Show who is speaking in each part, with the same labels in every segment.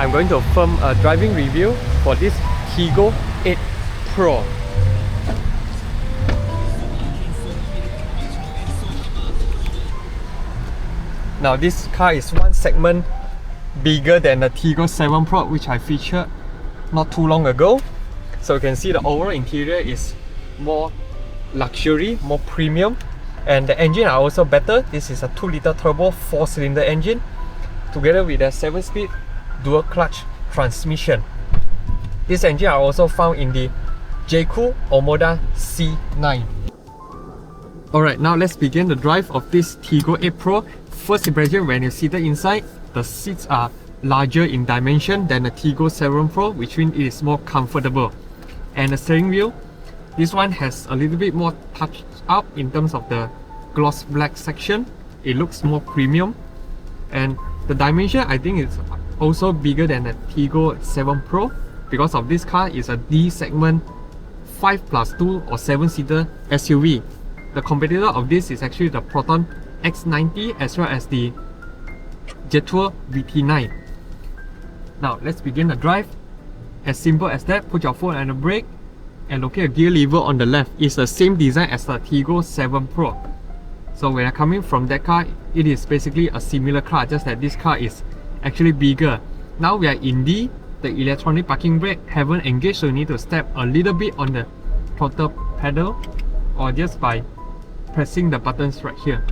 Speaker 1: I'm going to film a driving review for this Tiggo 8 Pro. Now this car is one segment bigger than the Tiggo 7 Pro, which I featured not too long ago. So you can see the overall interior is more luxury, more premium, and the engine are also better. This is a 2-liter turbo 4-cylinder engine together with a 7-speed dual clutch transmission. This engine are also found in the J-Cool Omoda C9. Alright, now let's begin the drive of this Tiggo 8 Pro. First impression, when you're seated inside, the seats are larger in dimension than the Tiggo 7 Pro, which means it is more comfortable. And the steering wheel, this one has a little bit more touched up in terms of the gloss black section. It looks more premium, and the dimension I think is also bigger than the Tiggo 7 Pro because of this car is a D segment 5+2 or 7-seater SUV. The competitor of this is actually the Proton X90 as well as the Chery VT9. Now let's begin the drive. As simple as that, put your foot on the brake and locate a gear lever on the left. It's the same design as the Tiggo 7 Pro. So when you're coming from that car, it is basically a similar car, just that this car is actually bigger. Now we are in D, the electronic parking brake haven't engaged, so you need to step a little bit on the throttle pedal or just by pressing the buttons right here.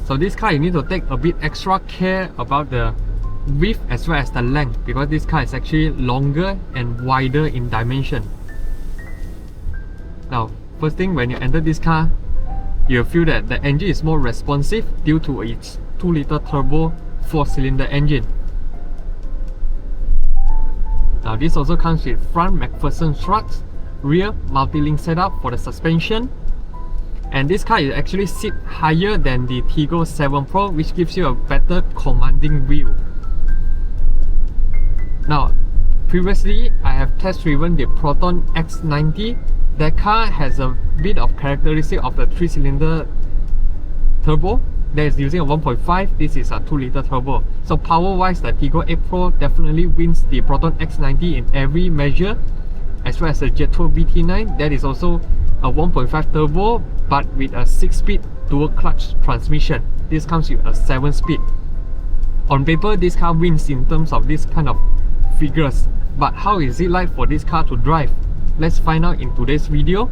Speaker 1: So this car you need to take a bit extra care about the width as well as the length, because this car is actually longer and wider in dimension. Now first thing, when you enter this car, you'll feel that the engine is more responsive due to its 2-liter turbo 4-cylinder engine. Now this also comes with front McPherson struts, rear multi-link setup for the suspension, and this car is actually sit higher than the Tiggo 7 Pro, which gives you a better commanding view. Now previously I have test driven the Proton X90. That car has a bit of characteristic of the 3-cylinder turbo that is using a 1.5. This is a 2-liter turbo. So power wise, the Tiggo 8 Pro definitely wins the Proton X90 in every measure, as well as the Chery VT9 that is also a 1.5 turbo but with a 6-speed dual clutch transmission. This comes with a 7-speed. On paper, this car wins in terms of this kind of figures, but how is it like for this car to drive? Let's find out in today's video.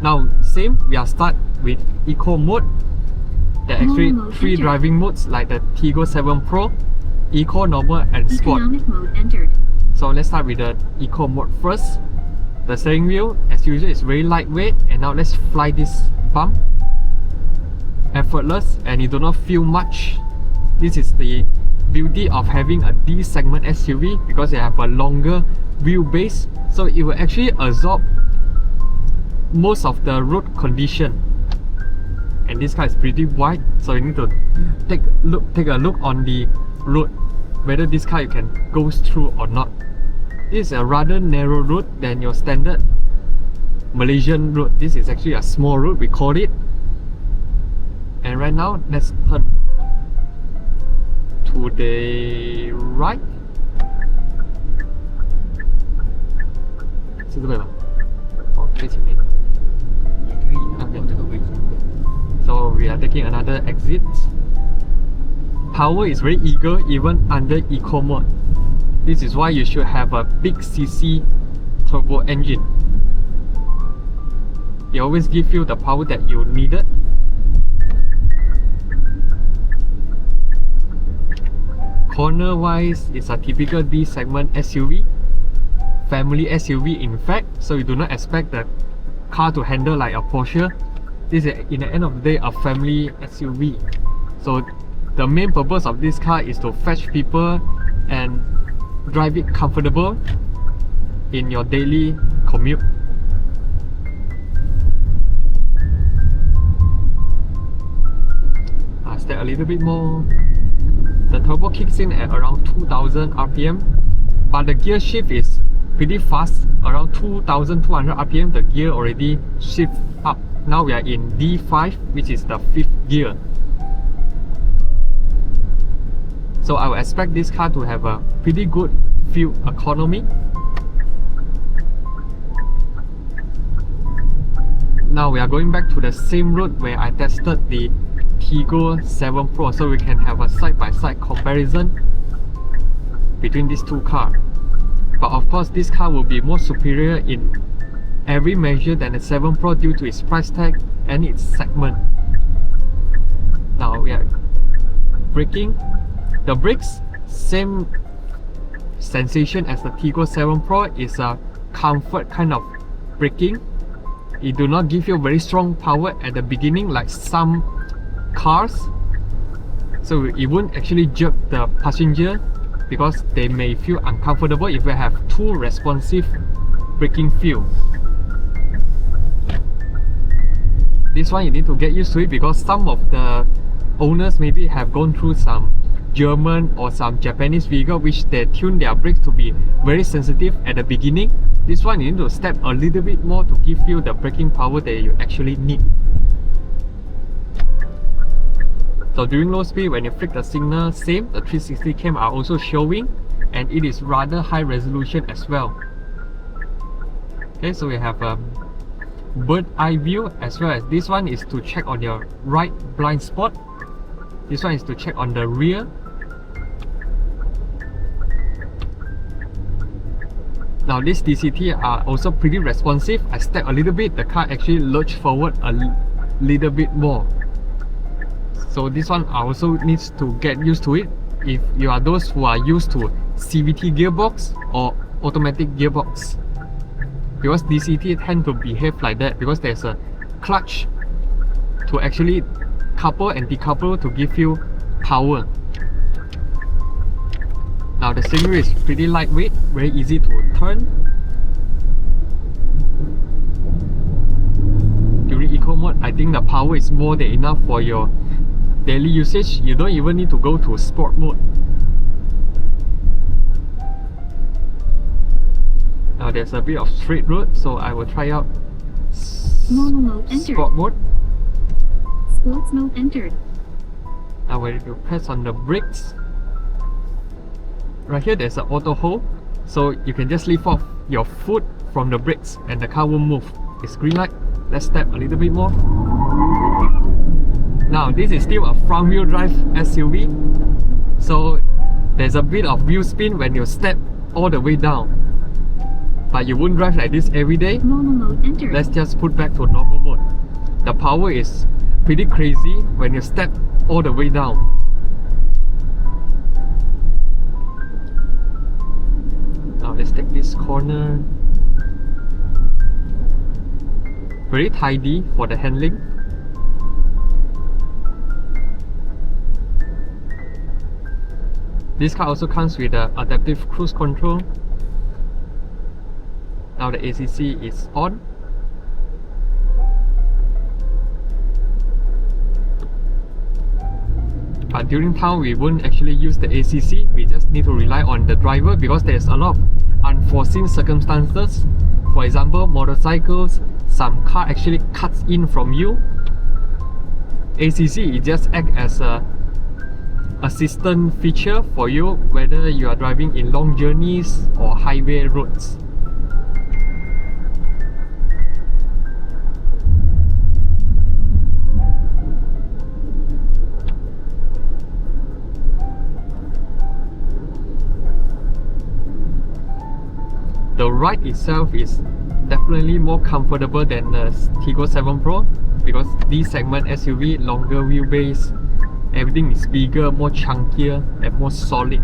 Speaker 1: Now same, we are start with Eco mode. There are actually 3 driving modes like the Tiggo 7 Pro: Eco, Normal and Sport.
Speaker 2: Mode entered.
Speaker 1: So let's start with the Eco mode first. The steering wheel as usual is very lightweight, and now let's fly this bump. Effortless, and you do not feel much. This is the beauty of having a D segment SUV, because you have a longer wheelbase, so it will actually absorb most of the road condition. And this car is pretty wide, so you need to take a look on the road whether this car you can go through or not. This is a rather narrow road than your standard Malaysian road. This is actually a small road, we call it. And right now, let's turn to the right. So we are taking another exit. Power is very eager even under Eco mode. This is why you should have a big CC turbo engine. It always gives you the power that you needed. Corner wise, it's a typical D segment SUV, family SUV in fact, so you do not expect the car to handle like a Porsche. This is, in the end of the day, a family SUV. So the main purpose of this car is to fetch people and drive it comfortable in your daily commute. Step a little bit more. The turbo kicks in at around 2000 RPM, but the gear shift is pretty fast. Around 2200 RPM, the gear already shifts up. Now we are in D5, which is the 5th gear. So I would expect this car to have a pretty good fuel economy. Now we are going back to the same route where I tested the Tiggo 7 Pro, so we can have a side-by-side comparison between these two cars. But of course, this car will be more superior in every measure than the 7 Pro due to its price tag and its segment. Now we are braking. The brakes, same sensation as the Tiggo 7 Pro, is a comfort kind of braking. It do not give you very strong power at the beginning like some cars, so it won't actually jerk the passenger because they may feel uncomfortable if you have too responsive braking feel. This one you need to get used to it because some of the owners maybe have gone through some German or some Japanese vehicle which they tune their brakes to be very sensitive at the beginning. This one you need to step a little bit more to give you the braking power that you actually need. So during low speed, when you flick the signal, same, the 360 cam are also showing, and it is rather high resolution as well. Okay, so we have a bird eye view, as well as this one is to check on your right blind spot. This one is to check on the rear. Now this DCT are also pretty responsive. I step a little bit, the car actually lurch forward a little bit more. So this one also needs to get used to it if you are those who are used to CVT gearbox or automatic gearbox. Because DCT tend to behave like that because there's a clutch to actually couple and decouple to give you power. Now the steering wheel is pretty lightweight, very easy to turn. During eco mode, I think the power is more than enough for your daily usage. You don't even need to go to sport mode. Now there's a bit of straight road, so I will try out
Speaker 2: normal mode entered.
Speaker 1: Sport mode.
Speaker 2: Sports mode entered.
Speaker 1: Now when you press on the brakes, right here there's an auto hold, so you can just lift off your foot from the brakes and the car won't move. It's green light. Let's step a little bit more. Now this is still a front wheel drive SUV, so there's a bit of wheel spin when you step all the way down, but you won't drive like this every day.
Speaker 2: Normal mode entered.
Speaker 1: Let's just put back to normal mode. The power is pretty crazy when you step all the way down. Now let's take this corner. Very tidy for the handling. This car also comes with the adaptive cruise control. Now the ACC is on. But during town, we won't actually use the ACC. We just need to rely on the driver because there's a lot of unforeseen circumstances. For example, motorcycles, some car actually cuts in from you. ACC, it just acts as a assistant feature for you whether you are driving in long journeys or highway roads. The ride itself is definitely more comfortable than the Tiggo 7 Pro because this segment SUV, longer wheelbase, everything is bigger, more chunkier and more solid.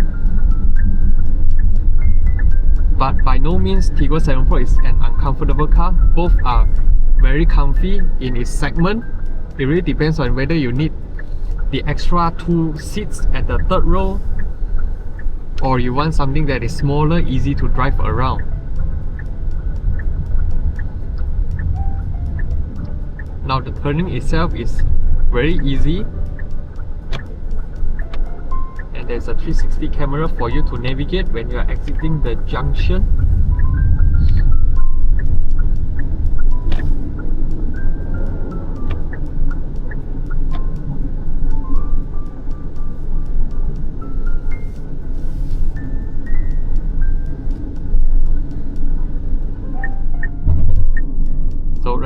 Speaker 1: But by no means Tiggo 7 Pro is an uncomfortable car. Both are very comfy in its segment. It really depends on whether you need the extra 2 seats at the third row or you want something that is smaller, easy to drive around. Now the turning itself is very easy, and there's a 360 camera for you to navigate when you are exiting the junction.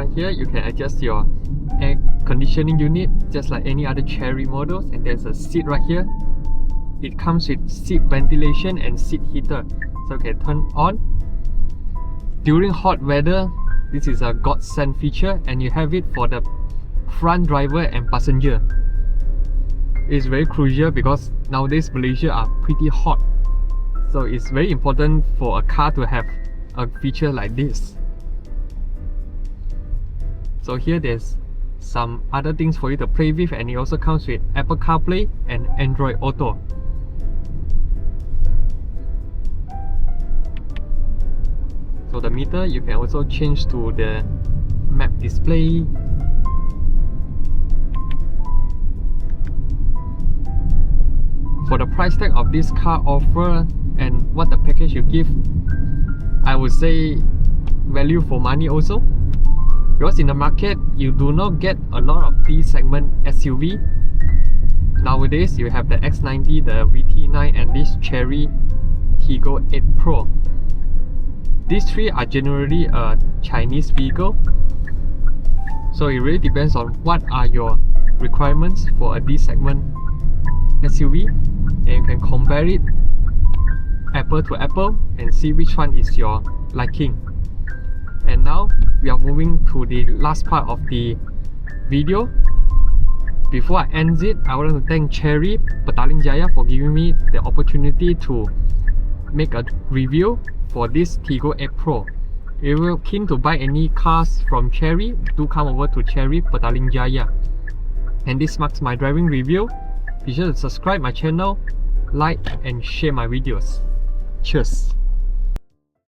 Speaker 1: Right here, you can adjust your air conditioning unit just like any other Chery models, and there's a seat right here. It comes with seat ventilation and seat heater, so you can turn on. During hot weather, this is a godsend feature, and you have it for the front driver and passenger. It's very crucial because nowadays Malaysia are pretty hot, so it's very important for a car to have a feature like this. So here there's some other things for you to play with, and it also comes with Apple CarPlay and Android Auto. So the meter, you can also change to the map display. For the price tag of this car offer and what the package you give, I would say value for money also. Because in the market, you do not get a lot of D-segment SUV. Nowadays, you have the X90, the VT9 and this Chery Tiggo 8 Pro. These three are generally a Chinese vehicle. So it really depends on what are your requirements for a D-segment SUV, and you can compare it apple to apple and see which one is your liking. And now we are moving to the last part of the video. Before I end it, I want to thank Chery Petaling Jaya for giving me the opportunity to make a review for this Tiggo 8 Pro. If you're keen to buy any cars from Chery, do come over to Chery Petaling Jaya. And this marks my driving review. Be sure to subscribe my channel, like and share my videos. Cheers!